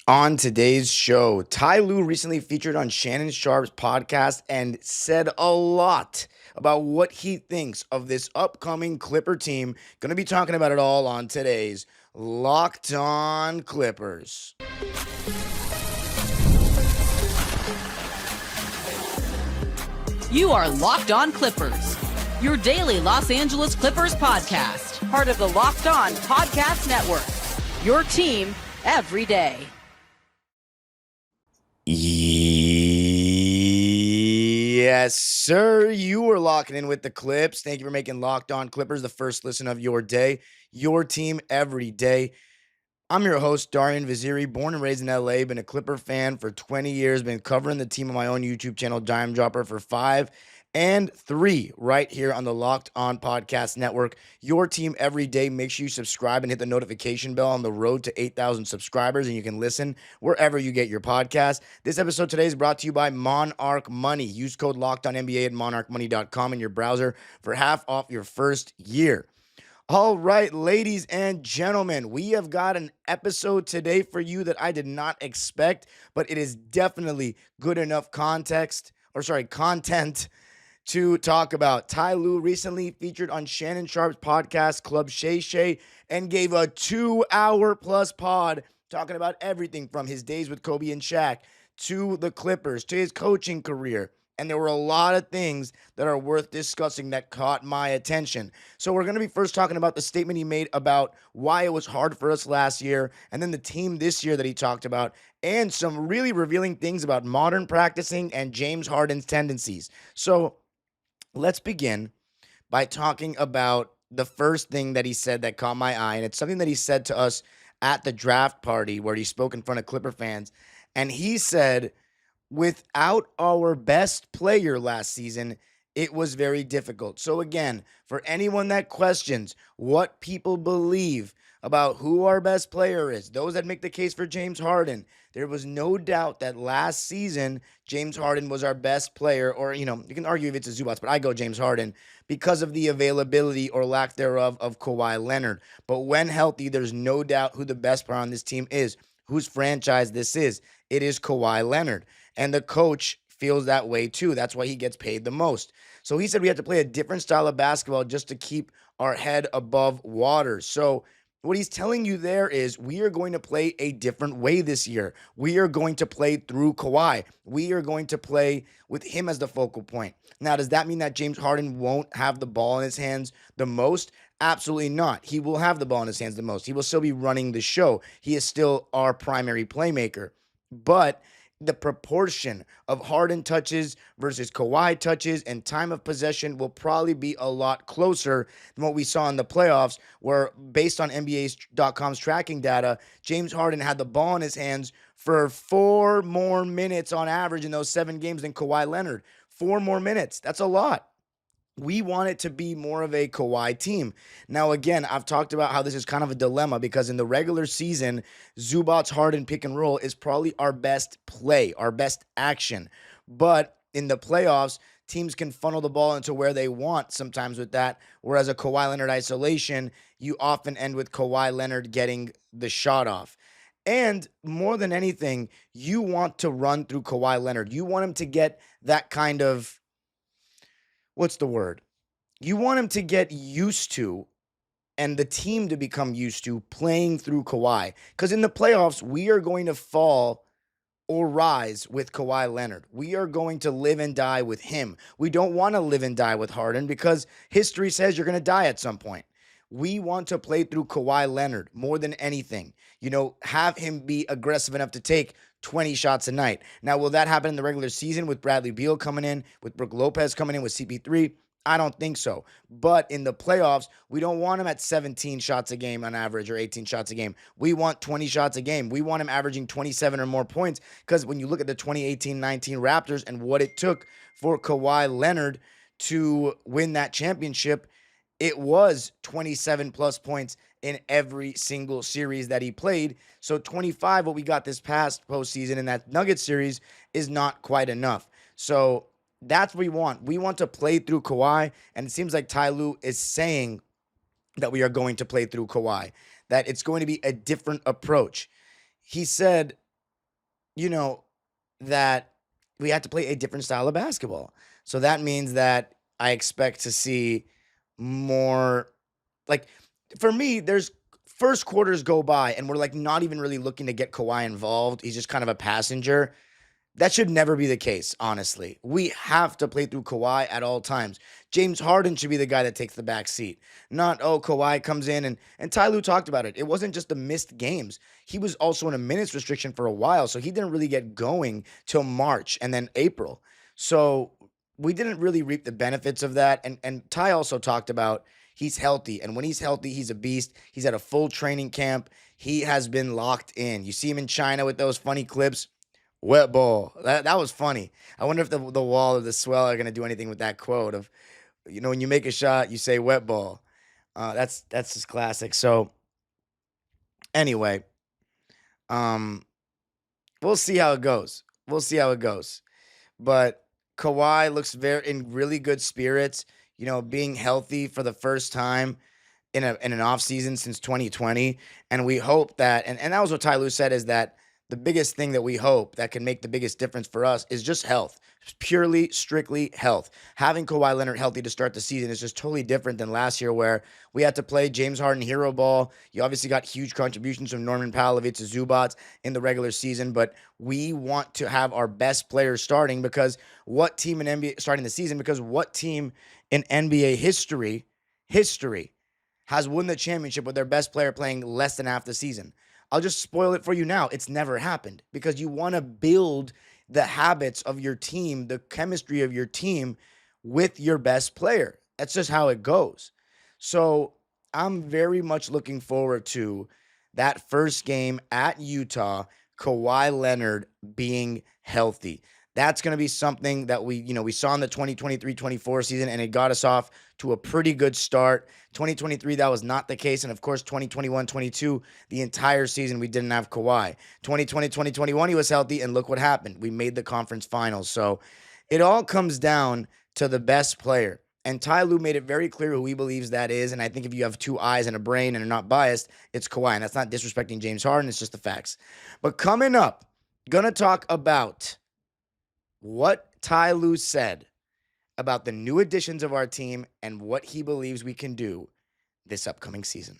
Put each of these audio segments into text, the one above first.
On today's show, Ty Lue recently featured on Shannon Sharp's podcast and said a lot about what he thinks of this upcoming Clipper team. Going to be talking about it all on today's Locked On Clippers. You are Locked On Clippers, your daily Los Angeles Clippers podcast, part of the Locked On Podcast Network, your team every day. Yes, sir. You are locking in with the Clips. Thank you for making Locked On Clippers the first listen of your day, your team every day. I'm your host, Darian Vaziri, born and raised in LA, been a Clipper fan for 20 years, been covering the team on my own YouTube channel, Dime Dropper, for 5 and 3 right here on the Locked On Podcast Network. Your team every day. Make sure you subscribe and hit the notification bell on the road to 8,000 subscribers, and you can listen wherever you get your podcast. This episode today is brought to you by Monarch Money. Use code LOCKEDONNBA at monarchmoney.com in your browser for half off your first year. All right, ladies and gentlemen, we have got an episode today for you that I did not expect, but it is definitely good enough content to talk about. Ty Lue recently featured on Shannon Sharp's podcast, Club Shay Shay, and gave a 2-hour plus pod talking about everything from his days with Kobe and Shaq to the Clippers to his coaching career. And there were a lot of things that are worth discussing that caught my attention. So we're going to be first talking about the statement he made about why it was hard for us last year, and then the team this year that he talked about, and some really revealing things about modern practicing and James Harden's tendencies. So let's begin by talking about the first thing that he said that caught my eye, and it's something that he said to us at the draft party where he spoke in front of Clipper fans. And he said, without our best player last season, it was very difficult. So again, for anyone that questions what people believe about who our best player is, those that make the case for James Harden, there was no doubt that last season, James Harden was our best player, or, you can argue if it's a Zubats, but I go James Harden because of the availability or lack thereof of Kawhi Leonard. But when healthy, there's no doubt who the best player on this team is, whose franchise this is. It is Kawhi Leonard. And the coach feels that way too. That's why he gets paid the most. So he said we have to play a different style of basketball just to keep our head above water. So what he's telling you there is we are going to play a different way this year. We are going to play through Kawhi. We are going to play with him as the focal point. Now, does that mean that James Harden won't have the ball in his hands the most? Absolutely not. He will have the ball in his hands the most. He will still be running the show. He is still our primary playmaker. But the proportion of Harden touches versus Kawhi touches and time of possession will probably be a lot closer than what we saw in the playoffs, where based on NBA.com's tracking data, James Harden had the ball in his hands for 4 more minutes on average in those 7 games than Kawhi Leonard. 4 more minutes. That's a lot. We want it to be more of a Kawhi team. Now, again, I've talked about how this is kind of a dilemma because in the regular season, Zubats Harden pick and roll is probably our best play, our best action. But in the playoffs, teams can funnel the ball into where they want sometimes with that. Whereas a Kawhi Leonard isolation, you often end with Kawhi Leonard getting the shot off. And more than anything, you want to run through Kawhi Leonard. You want him to get that kind of, what's the word? You want him to get used to and the team to become used to playing through Kawhi. Because in the playoffs, we are going to fall or rise with Kawhi Leonard. We are going to live and die with him. We don't want to live and die with Harden because history says you're going to die at some point. We want to play through Kawhi Leonard more than anything. Have him be aggressive enough to take 20 shots a night. Now, will that happen in the regular season with Bradley Beal coming in, with Brook Lopez coming in, with CP3? I don't think so. But in the playoffs, we don't want him at 17 shots a game on average or 18 shots a game. We want 20 shots a game. We want him averaging 27 or more points because when you look at the 2018-19 Raptors and what it took for Kawhi Leonard to win that championship, it was 27 plus points in every single series that he played. So 25, what we got this past postseason in that Nuggets series, is not quite enough. So that's what we want. We want to play through Kawhi, and it seems like Ty Lue is saying that we are going to play through Kawhi, that it's going to be a different approach. He said you know, that we had to play a different style of basketball. So that means that I expect to see more, like, for me, there's first quarters go by and we're like not even really looking to get Kawhi involved. He's just kind of a passenger. That should never be the case, honestly. We have to play through Kawhi at all times. James Harden should be the guy that takes the back seat. Not, oh, Kawhi comes in and Ty Lue talked about it. It wasn't just the missed games. He was also in a minutes restriction for a while, so he didn't really get going till March and then April. So we didn't really reap the benefits of that. And Ty also talked about he's healthy. And when he's healthy, he's a beast. He's at a full training camp. He has been locked in. You see him in China with those funny clips. Wet ball. That was funny. I wonder if the wall or the swell are gonna do anything with that quote of, when you make a shot, you say wet ball. That's just classic. So anyway, um, we'll see how it goes. We'll see how it goes. But Kawhi looks very in really good spirits. Being healthy for the first time in an off season since 2020, and we hope that and that was what Ty Lue said, is that the biggest thing that we hope that can make the biggest difference for us is just health. Purely, strictly health. Having Kawhi Leonard healthy to start the season is just totally different than last year, where we had to play James Harden hero ball. You obviously got huge contributions from Norman Powell, Ivica Zubac in the regular season, but we want to have our best players starting, because what team in NBA starting the season? Because what team in NBA history has won the championship with their best player playing less than half the season? I'll just spoil it for you now. It's never happened, because you want to build the habits of your team, the chemistry of your team with your best player. That's just how it goes. So I'm very much looking forward to that first game at Utah, Kawhi Leonard being healthy. That's going to be something that we saw in the 2023-24 season, and it got us off to a pretty good start. 2023, that was not the case. And of course, 2021-22, the entire season, we didn't have Kawhi. 2020-2021, he was healthy, and look what happened. We made the conference finals. So it all comes down to the best player. And Ty Lue made it very clear who he believes that is. And I think if you have two eyes and a brain and are not biased, it's Kawhi. And that's not disrespecting James Harden. It's just the facts. But coming up, going to talk about what Ty Lue said about the new additions of our team and what he believes we can do this upcoming season.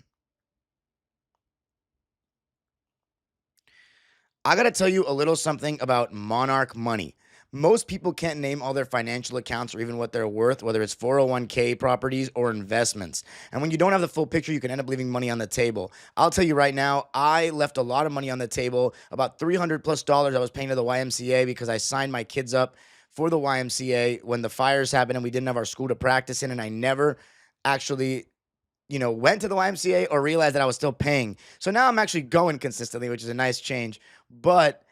I got to tell you a little something about Monarch Money. Most people can't name all their financial accounts or even what they're worth, whether it's 401k properties or investments. And when you don't have the full picture, you can end up leaving money on the table. I'll tell you right now, I left a lot of money on the table, about $300+ I was paying to the YMCA, because I signed my kids up for the YMCA when the fires happened and we didn't have our school to practice in, and I never actually went to the YMCA or realized that I was still paying. So now I'm actually going consistently, which is a nice change. But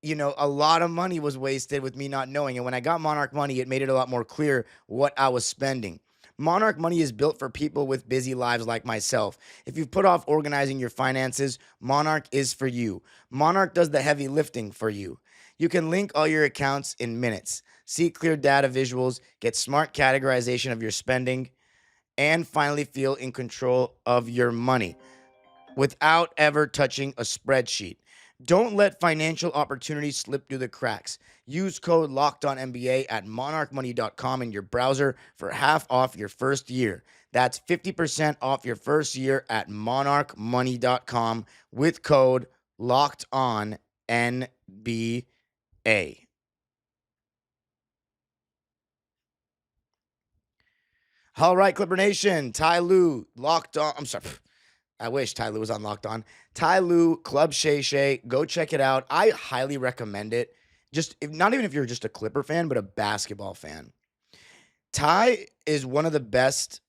a lot of money was wasted with me not knowing. And when I got Monarch Money, it made it a lot more clear what I was spending. Monarch Money is built for people with busy lives like myself. If you've put off organizing your finances, Monarch is for you. Monarch does the heavy lifting for you. You can link all your accounts in minutes, see clear data visuals, get smart categorization of your spending, and finally feel in control of your money without ever touching a spreadsheet. Don't let financial opportunities slip through the cracks. Use code LOCKEDONNBA at monarchmoney.com in your browser for half off your first year. That's 50% off your first year at monarchmoney.com with code LOCKEDONNBA. All right, Clipper Nation, Ty Lue, Locked On. I'm sorry. I wish Ty Lue was on Locked On. Ty Lue, Club Shay Shay. Go check it out. I highly recommend it. Not even if you're just a Clipper fan, but a basketball fan. Ty is one of the best,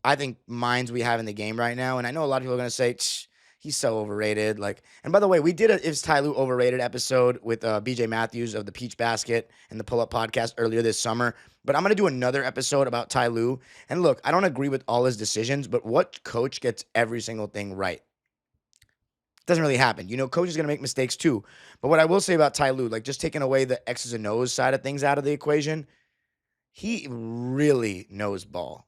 I think, minds we have in the game right now. And I know a lot of people are going to say, he's so overrated. And by the way, we did a Is Ty Lue Overrated episode with BJ Matthews of the Peach Basket and the Pull Up Podcast earlier this summer. But I'm going to do another episode about Ty Lue. And look, I don't agree with all his decisions, but what coach gets every single thing right? Doesn't really happen. Coach is going to make mistakes too. But what I will say about Ty Lue, just taking away the X's and O's side of things out of the equation, he really knows ball.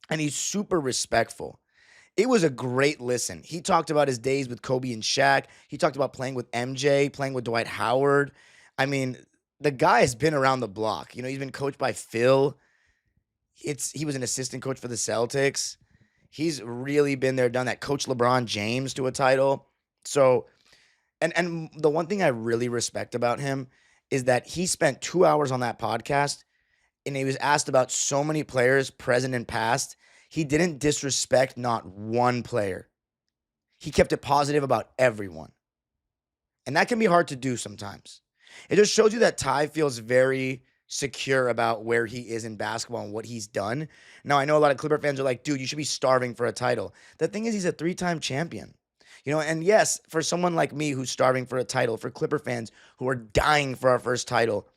And he's super respectful. It was a great listen. He talked about his days with Kobe and Shaq. He talked about playing with MJ, playing with Dwight Howard. I mean, the guy has been around the block. He's been coached by Phil. He was an assistant coach for the Celtics. He's really been there, done that. Coach LeBron James to a title. So, and the one thing I really respect about him is that he spent 2 hours on that podcast and he was asked about so many players, present and past. He didn't disrespect not one player. He kept it positive about everyone. And that can be hard to do sometimes. It just shows you that Ty feels very secure about where he is in basketball and what he's done. Now, I know a lot of Clipper fans are like, dude, you should be starving for a title. The thing is, he's a 3-time champion. And yes, for someone like me who's starving for a title, for Clipper fans who are dying for our first title,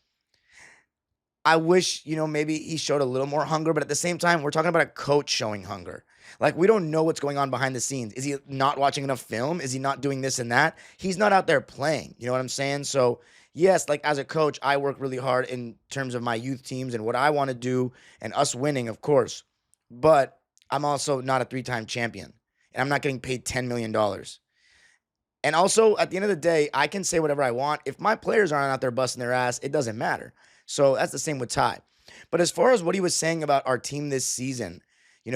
I wish, maybe he showed a little more hunger, but at the same time, we're talking about a coach showing hunger. Like, we don't know what's going on behind the scenes. Is he not watching enough film? Is he not doing this and that? He's not out there playing. You know what I'm saying? So, yes, like as a coach, I work really hard in terms of my youth teams and what I want to do and us winning, of course. But I'm also not a 3-time champion, and I'm not getting paid $10 million. And also, at the end of the day, I can say whatever I want. If my players aren't out there busting their ass, it doesn't matter. So that's the same with Ty. But as far as what he was saying about our team this season,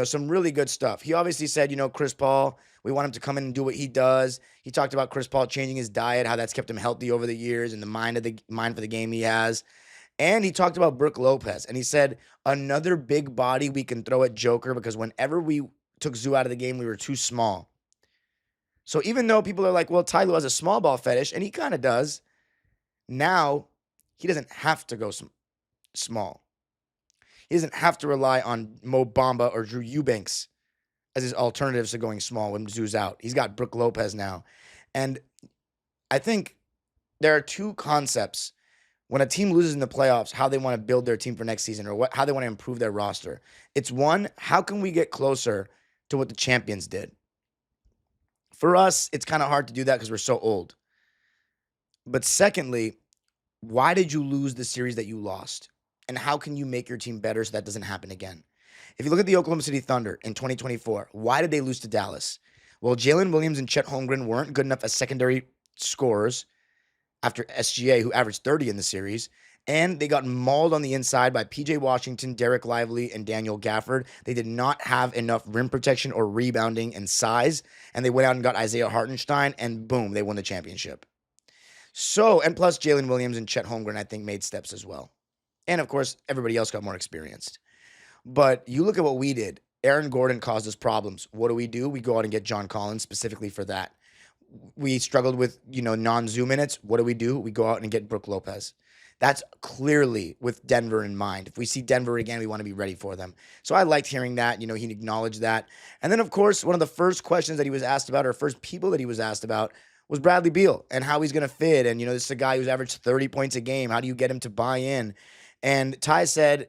some really good stuff. He obviously said, Chris Paul, we want him to come in and do what he does. He talked about Chris Paul changing his diet, how that's kept him healthy over the years and the mind for the game he has. And he talked about Brook Lopez. And he said, another big body we can throw at Joker because whenever we took Zoo out of the game, we were too small. So even though people are like, well, Ty Lue has a small ball fetish, and he kind of does, now he doesn't have to go small. He doesn't have to rely on Mo Bamba or Drew Eubanks as his alternatives to going small when Zoo's out. He's got Brook Lopez now. And I think there are two concepts when a team loses in the playoffs, how they want to build their team for next season or how they want to improve their roster. It's one, how can we get closer to what the champions did? For us, it's kind of hard to do that because we're so old. But secondly, why did you lose the series that you lost? And how can you make your team better so that doesn't happen again? If you look at the Oklahoma City Thunder in 2024, why did they lose to Dallas? Well, Jalen Williams and Chet Holmgren weren't good enough as secondary scorers after SGA, who averaged 30 in the series. And they got mauled on the inside by PJ Washington, Derek Lively, and Daniel Gafford. They did not have enough rim protection or rebounding and size. And they went out and got Isaiah Hartenstein, and boom, they won the championship. So, and plus Jalen Williams and Chet Holmgren, I think, made steps as well. And of course, everybody else got more experienced. But you look at what we did. Aaron Gordon caused us problems. What do? We go out and get John Collins specifically for that. We struggled with, non-Zoo minutes. What do? We go out and get Brook Lopez. That's clearly with Denver in mind. If we see Denver again, we want to be ready for them. So I liked hearing that. He acknowledged that. And then, of course, one of the first questions that he was asked about, or first people that he was asked about, was Bradley Beal and how he's going to fit. And, this is a guy who's averaged 30 points a game. How do you get him to buy in? And Ty said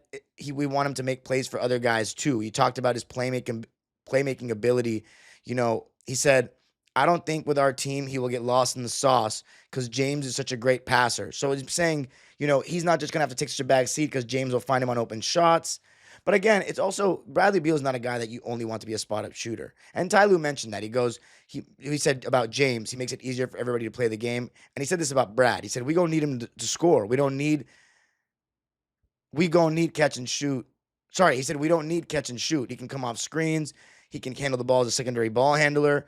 we want him to make plays for other guys too. He talked about his playmaking ability. He said, I don't think with our team he will get lost in the sauce because James is such a great passer. So he's saying, he's not just going to have to take such a back seat because James will find him on open shots. But again, it's also, Bradley Beal is not a guy that you only want to be a spot-up shooter. And Ty Lue mentioned that. He said about James, he makes it easier for everybody to play the game. And he said this about Brad. He said, we going to need him to score. We going to need catch and shoot. Sorry, he said we don't need catch and shoot. He can come off screens. He can handle the ball as a secondary ball handler.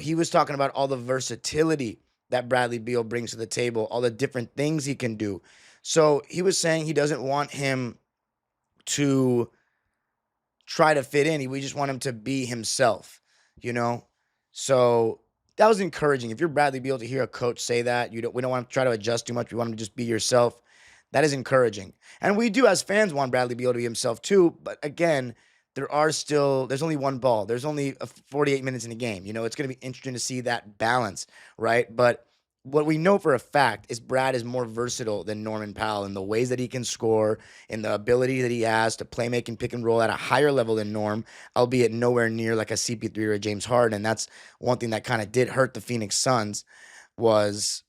He was talking about all the versatility that Bradley Beal brings to the table, all the different things he can do. So he was saying he doesn't want him to try to fit in. We just want him to be himself, So that was encouraging. If you're Bradley Beal, to hear a coach say that, we don't want to try to adjust too much. We want him to just be yourself. That is encouraging. And we do, as fans, want Bradley Beal to be himself too. But again, there's only one ball. There's only 48 minutes in a game. It's going to be interesting to see that balance, right? But what we know for a fact is Brad is more versatile than Norman Powell in the ways that he can score, in the ability that he has to play, make, and pick and roll at a higher level than Norm, albeit nowhere near like a CP3 or a James Harden. And that's one thing that kind of did hurt the Phoenix Suns was,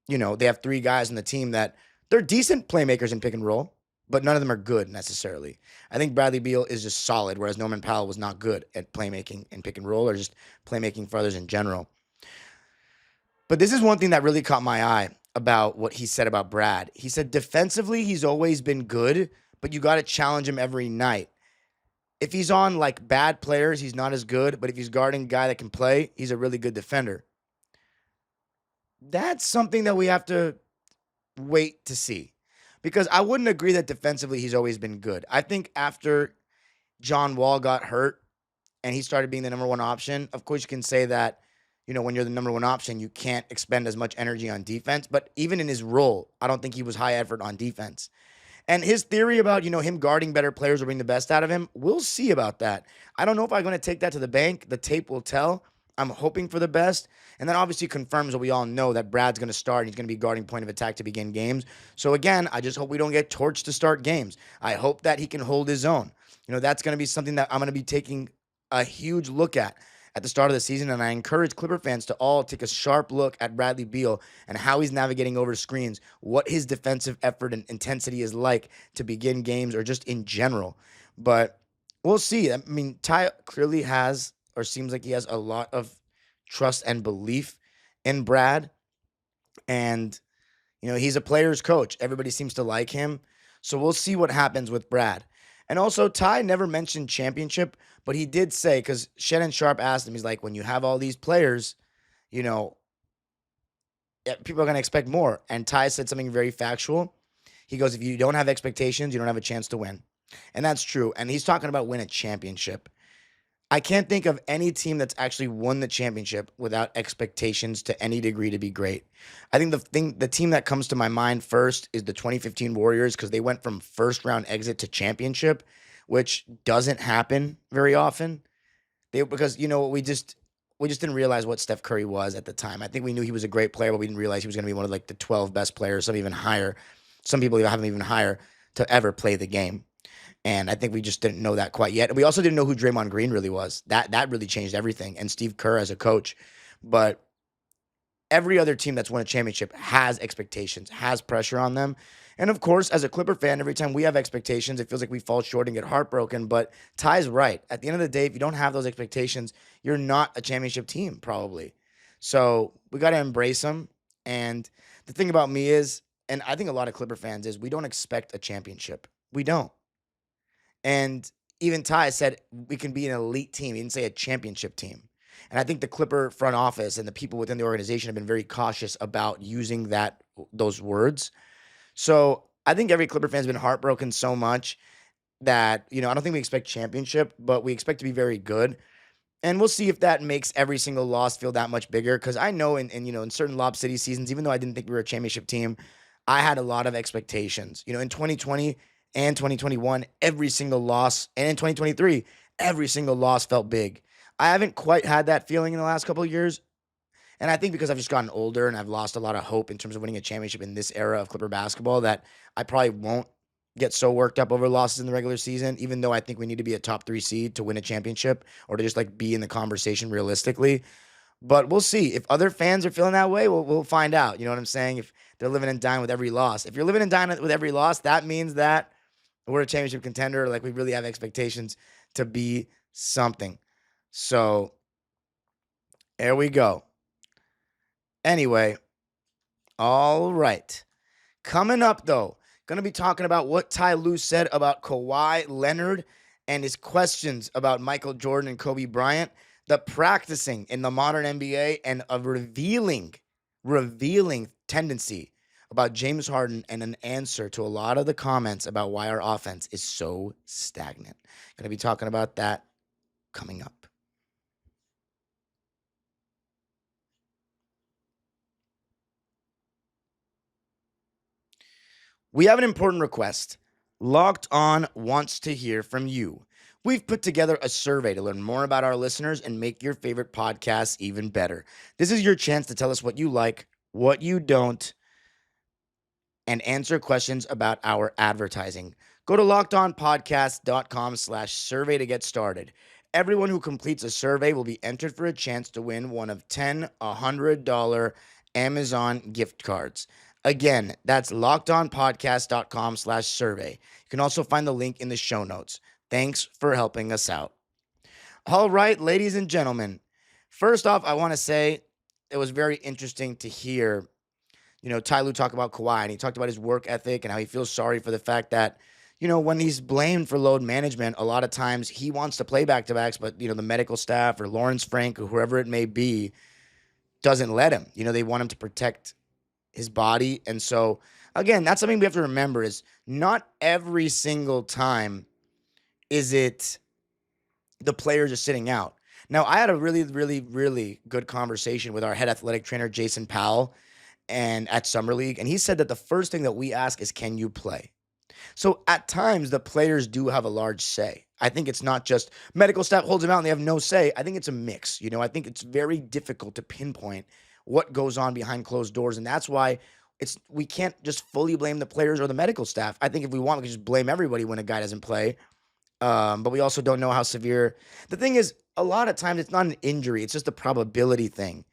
they have three guys on the team that they're decent playmakers in pick and roll. but none of them are good necessarily. I think Bradley Beal is just solid, whereas Norman Powell was not good at playmaking and pick and roll or just playmaking for others in general. But this is one thing that really caught my eye about what he said about Brad. He said defensively, he's always been good, but you got to challenge him every night. If he's on like bad players, he's not as good, but if he's guarding a guy that can play, he's a really good defender. That's something that we have to wait to see. Because I wouldn't agree that defensively he's always been good. I think after John Wall got hurt and he started being the number one option, of course you can say that, when you're the number one option, you can't expend as much energy on defense. But even in his role, I don't think he was high effort on defense. And his theory about, him guarding better players will bring the best out of him, we'll see about that. I don't know if I'm going to take that to the bank. The tape will tell. I'm hoping for the best. And that obviously confirms what we all know, that Brad's going to start and he's going to be guarding point of attack to begin games. So again, I just hope we don't get torched to start games. I hope that he can hold his own. That's going to be something that I'm going to be taking a huge look at the start of the season. And I encourage Clipper fans to all take a sharp look at Bradley Beal and how he's navigating over screens, what his defensive effort and intensity is like to begin games or just in general. But we'll see. I mean, Ty clearly has, or seems like he has, a lot of trust and belief in Brad. And, he's a player's coach. Everybody seems to like him. So we'll see what happens with Brad. And also, Ty never mentioned championship, but he did say, because Shannon Sharp asked him, he's like, when you have all these players, people are going to expect more. And Ty said something very factual. He goes, if you don't have expectations, you don't have a chance to win. And that's true. And he's talking about win a championship. I can't think of any team that's actually won the championship without expectations to any degree to be great. I think the team that comes to my mind first is the 2015 Warriors, because they went from first round exit to championship, which doesn't happen very often. Because we just didn't realize what Steph Curry was at the time. I think we knew he was a great player, but we didn't realize he was going to be one of like the 12 best players, some even higher. Some people have him even higher to ever play the game. And I think we just didn't know that quite yet. And we also didn't know who Draymond Green really was. That really changed everything. And Steve Kerr as a coach. But every other team that's won a championship has expectations, has pressure on them. And of course, as a Clipper fan, every time we have expectations, it feels like we fall short and get heartbroken. But Ty's right. At the end of the day, if you don't have those expectations, you're not a championship team, probably. So we got to embrace them. And the thing about me is, and I think a lot of Clipper fans is, we don't expect a championship. We don't. And even Ty said we can be an elite team. He didn't say a championship team. And I think the Clipper front office and the people within the organization have been very cautious about using those words. So I think every Clipper fan has been heartbroken so much that, I don't think we expect championship, but we expect to be very good. And we'll see if that makes every single loss feel that much bigger. Because I know in certain Lob City seasons, even though I didn't think we were a championship team, I had a lot of expectations. In 2020 and 2021, every single loss, and in 2023, every single loss felt big. I haven't quite had that feeling in the last couple of years. And I think because I've just gotten older and I've lost a lot of hope in terms of winning a championship in this era of Clipper basketball, that I probably won't get so worked up over losses in the regular season, even though I think we need to be a top 3 seed to win a championship or to just like be in the conversation realistically. But we'll see. If other fans are feeling that way, we'll find out. You know what I'm saying? If they're living and dying with every loss. If you're living and dying with every loss, that means that we're a championship contender. Like, we really have expectations to be something. So there we go. Anyway, all right. Coming up, though, going to be talking about what Ty Lue said about Kawhi Leonard and his questions about Michael Jordan and Kobe Bryant, the practicing in the modern NBA, and a revealing tendency about James Harden, and an answer to a lot of the comments about why our offense is so stagnant. Going to be talking about that coming up. We have an important request. Locked On wants to hear from you. We've put together a survey to learn more about our listeners and make your favorite podcasts even better. This is your chance to tell us what you like, what you don't, and answer questions about our advertising. Go to lockedonpodcast.com/survey to get started. Everyone who completes a survey will be entered for a chance to win one of 10 $100 Amazon gift cards. Again, that's lockedonpodcast.com/survey. You can also find the link in the show notes. Thanks for helping us out. All right, ladies and gentlemen. First off, I want to say it was very interesting to hear, Ty Lue talk about Kawhi, and he talked about his work ethic and how he feels sorry for the fact that, when he's blamed for load management, a lot of times he wants to play back-to-backs, but, the medical staff or Lawrence Frank or whoever it may be doesn't let him. They want him to protect his body. And so, again, that's something we have to remember is not every single time is it the players are sitting out. Now, I had a really, really, really good conversation with our head athletic trainer, Jason Powell, and at Summer League. And he said that the first thing that we ask is, can you play? So at times, the players do have a large say. I think it's not just medical staff holds them out and they have no say. I think it's a mix. I think it's very difficult to pinpoint what goes on behind closed doors. And that's why we can't just fully blame the players or the medical staff. I think if we want, we can just blame everybody when a guy doesn't play. But we also don't know how severe. The thing is, a lot of times it's not an injury. It's just a probability thing.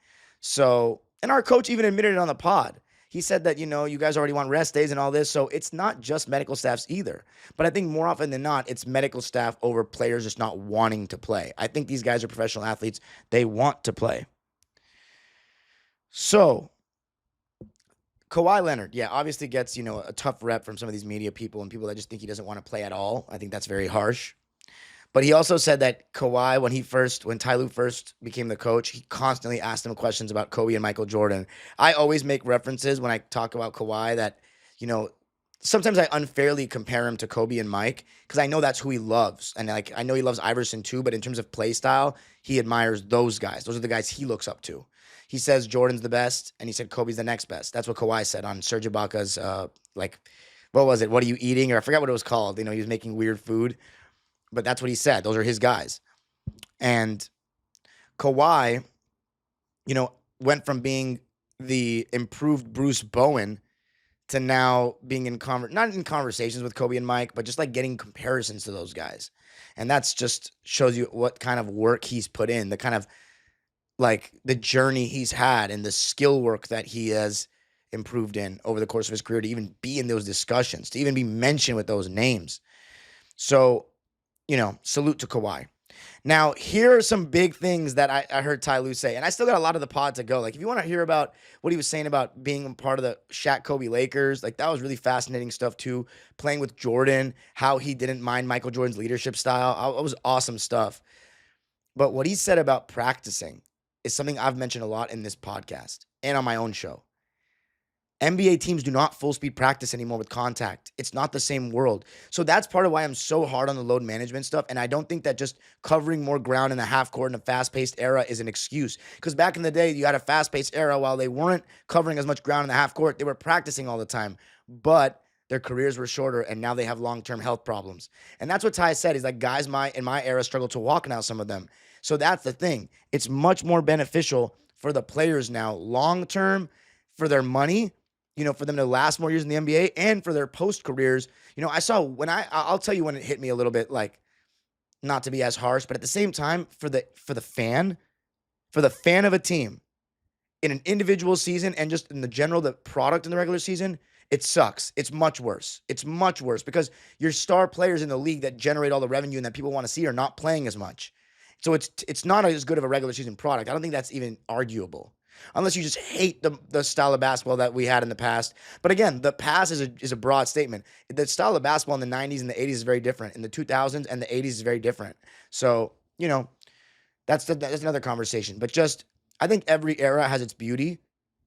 So, and our coach even admitted it on the pod. He said that, you guys already want rest days and all this. So it's not just medical staffs either. But I think more often than not, it's medical staff over players just not wanting to play. I think these guys are professional athletes. They want to play. So Kawhi Leonard, obviously gets, a tough rep from some of these media people and people that just think he doesn't want to play at all. I think that's very harsh. But he also said that Kawhi, when Ty Lue first became the coach, he constantly asked him questions about Kobe and Michael Jordan. I always make references when I talk about Kawhi that, sometimes I unfairly compare him to Kobe and Mike because I know that's who he loves. And I know he loves Iverson too, but in terms of play style, he admires those guys. Those are the guys he looks up to. He says Jordan's the best, and he said Kobe's the next best. That's what Kawhi said on Serge Ibaka's, what was it? What are you eating? Or I forgot what it was called. He was making weird food. But that's what he said. Those are his guys. And Kawhi, went from being the improved Bruce Bowen to now being not in conversations with Kobe and Mike, but just getting comparisons to those guys. And that's just shows you what kind of work he's put in, the kind of the journey he's had and the skill work that he has improved in over the course of his career to even be in those discussions, to even be mentioned with those names. So, salute to Kawhi. Now, here are some big things that I heard Ty Lue say, and I still got a lot of the pod to go. If you want to hear about what he was saying about being a part of the Shaq Kobe Lakers, that was really fascinating stuff too. Playing with Jordan, how he didn't mind Michael Jordan's leadership style. It was awesome stuff. But what he said about practicing is something I've mentioned a lot in this podcast and on my own show. NBA teams do not full speed practice anymore with contact. It's not the same world. So that's part of why I'm so hard on the load management stuff. And I don't think that just covering more ground in the half court in a fast paced era is an excuse. Because back in the day, you had a fast paced era while they weren't covering as much ground in the half court. They were practicing all the time, but their careers were shorter and now they have long-term health problems. And that's what Ty said. He's like, guys in my era struggle to walk now, some of them. So that's the thing. It's much more beneficial for the players now, long-term, for their money, for them to last more years in the NBA and for their post careers. I saw I'll tell you when it hit me a little bit, not to be as harsh, but at the same time, for the fan of a team in an individual season and just in the general, the product in the regular season, it sucks. It's much worse. It's much worse because your star players in the league that generate all the revenue and that people want to see are not playing as much. So it's not as good of a regular season product. I don't think that's even arguable. Unless you just hate the style of basketball that we had in the past. But again, the past is a broad statement. The style of basketball in the 90s and the 80s is very different. In the 2000s and the 80s is very different. So, that's another conversation. But I think every era has its beauty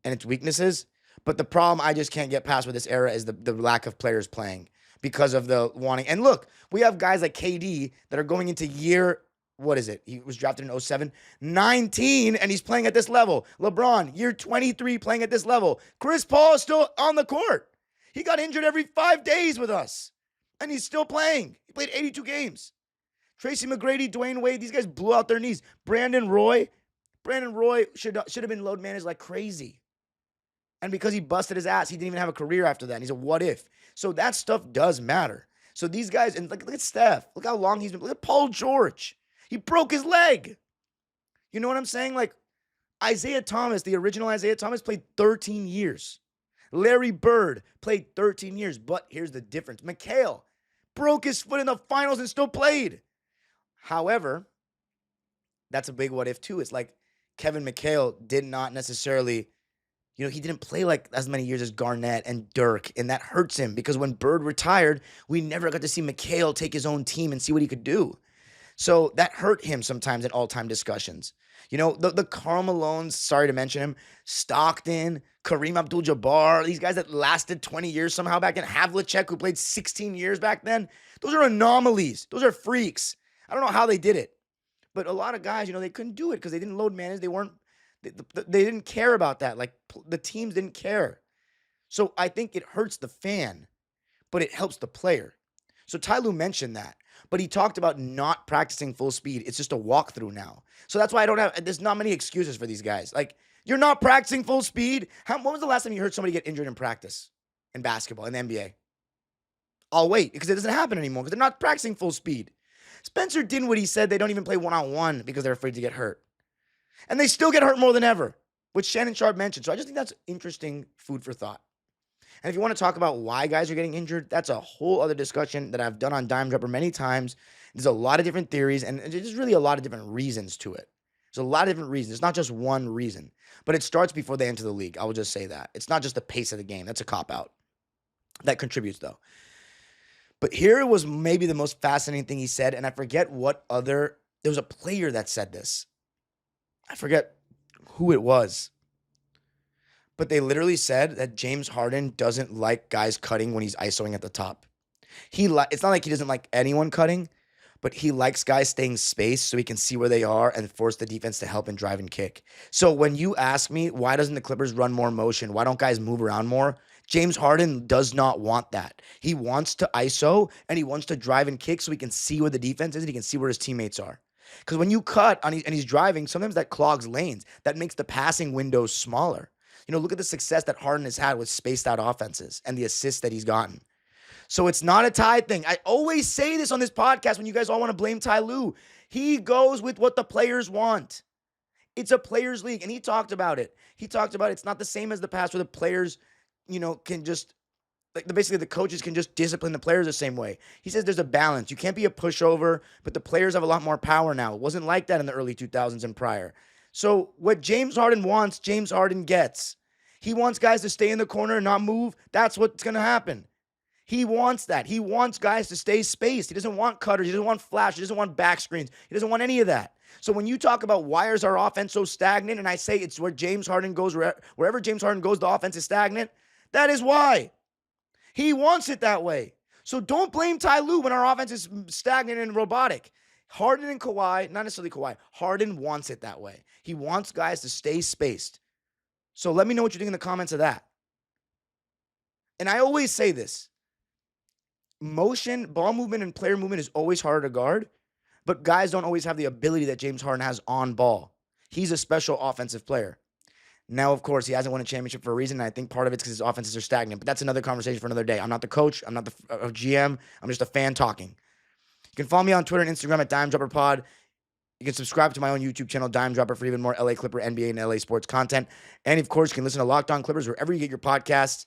and its weaknesses. But the problem I just can't get past with this era is the lack of players playing because of the wanting. And look, we have guys like KD that are going into year what is it? He was drafted in 07, 19, and he's playing at this level. LeBron, year 23, playing at this level. Chris Paul is still on the court. He got injured every 5 days with us, and he's still playing. He played 82 games. Tracy McGrady, Dwayne Wade, these guys blew out their knees. Brandon Roy should have been load managed like crazy. And because he busted his ass, he didn't even have a career after that. And he's a what if. So that stuff does matter. So these guys, and look at Steph. Look how long he's been. Look at Paul George. He broke his leg. You know what I'm saying? Like Isaiah Thomas, the original Isaiah Thomas, played 13 years. Larry Bird played 13 years, but here's the difference. McHale broke his foot in the finals and still played. However, that's a big what if too. It's like Kevin McHale did not necessarily, he didn't play like as many years as Garnett and Dirk, and that hurts him because when Bird retired, we never got to see McHale take his own team and see what he could do. So that hurt him sometimes in all-time discussions. The Karl Malones, sorry to mention him, Stockton, Kareem Abdul-Jabbar, these guys that lasted 20 years somehow back then, Havlicek, who played 16 years back then, those are anomalies. Those are freaks. I don't know how they did it. But a lot of guys, they couldn't do it because they didn't load manage. They didn't care about that. Like, the teams didn't care. So I think it hurts the fan, but it helps the player. So Ty Lue mentioned that. But he talked about not practicing full speed. It's just a walkthrough now. So that's why there's not many excuses for these guys. Like, you're not practicing full speed. When was the last time you heard somebody get injured in practice in basketball, in the NBA? I'll wait, because it doesn't happen anymore, because they're not practicing full speed. Spencer Dinwiddie said they don't even play one-on-one because they're afraid to get hurt. And they still get hurt more than ever, which Shannon Sharpe mentioned. So I just think that's interesting food for thought. And if you want to talk about why guys are getting injured, that's a whole other discussion that I've done on Dime Dropper many times. There's a lot of different theories, and there's really a lot of different reasons to it. There's a lot of different reasons. It's not just one reason. But it starts before they enter the league. I will just say that. It's not just the pace of the game. That's a cop-out. That contributes, though. But here was maybe the most fascinating thing he said, and I forget there was a player that said this. I forget who it was. But they literally said that James Harden doesn't like guys cutting when he's ISOing at the top. It's not like he doesn't like anyone cutting, but he likes guys staying spaced so he can see where they are and force the defense to help and drive and kick. So when you ask me, why doesn't the Clippers run more motion? Why don't guys move around more? James Harden does not want that. He wants to ISO and he wants to drive and kick so he can see where the defense is and he can see where his teammates are. Because when you cut and he's driving, sometimes that clogs lanes. That makes the passing windows smaller. Look at the success that Harden has had with spaced out offenses and the assists that he's gotten. So it's not a Ty thing. I always say this on this podcast when you guys all want to blame Ty Lue. He goes with what the players want. It's a players' league, and he talked about it. He talked about it's not the same as the past where the players, can just, basically the coaches can just discipline the players the same way. He says there's a balance. You can't be a pushover, but the players have a lot more power now. It wasn't like that in the early 2000s and prior. So what James Harden wants, James Harden gets. He wants guys to stay in the corner and not move. That's what's going to happen. He wants that. He wants guys to stay spaced. He doesn't want cutters. He doesn't want flash. He doesn't want back screens. He doesn't want any of that. So when you talk about why is our offense so stagnant, and I say it's where James Harden goes, wherever James Harden goes, the offense is stagnant, that is why. He wants it that way. So don't blame Ty Lue when our offense is stagnant and robotic. Harden and Kawhi, not necessarily Kawhi, Harden wants it that way. He wants guys to stay spaced. So let me know what you think in the comments of that. And I always say this. Motion, ball movement, and player movement is always harder to guard, but guys don't always have the ability that James Harden has on ball. He's a special offensive player. Now, of course, he hasn't won a championship for a reason, and I think part of it's because his offenses are stagnant, but that's another conversation for another day. I'm not the coach. I'm not the GM. I'm just a fan talking. You can follow me on Twitter and Instagram at DimeDropperPod. You can subscribe to my own YouTube channel, Dime Dropper, for even more LA Clipper, NBA, and LA sports content. And, of course, you can listen to Locked On Clippers wherever you get your podcasts.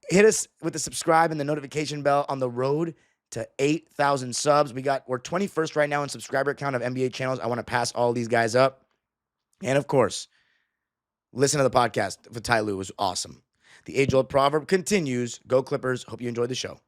Hit us with the subscribe and the notification bell on the road to 8,000 subs. We're 21st right now in subscriber count of NBA channels. I want to pass all these guys up. And, of course, listen to the podcast for Ty Lue. It was awesome. The age-old proverb continues. Go Clippers. Hope you enjoyed the show.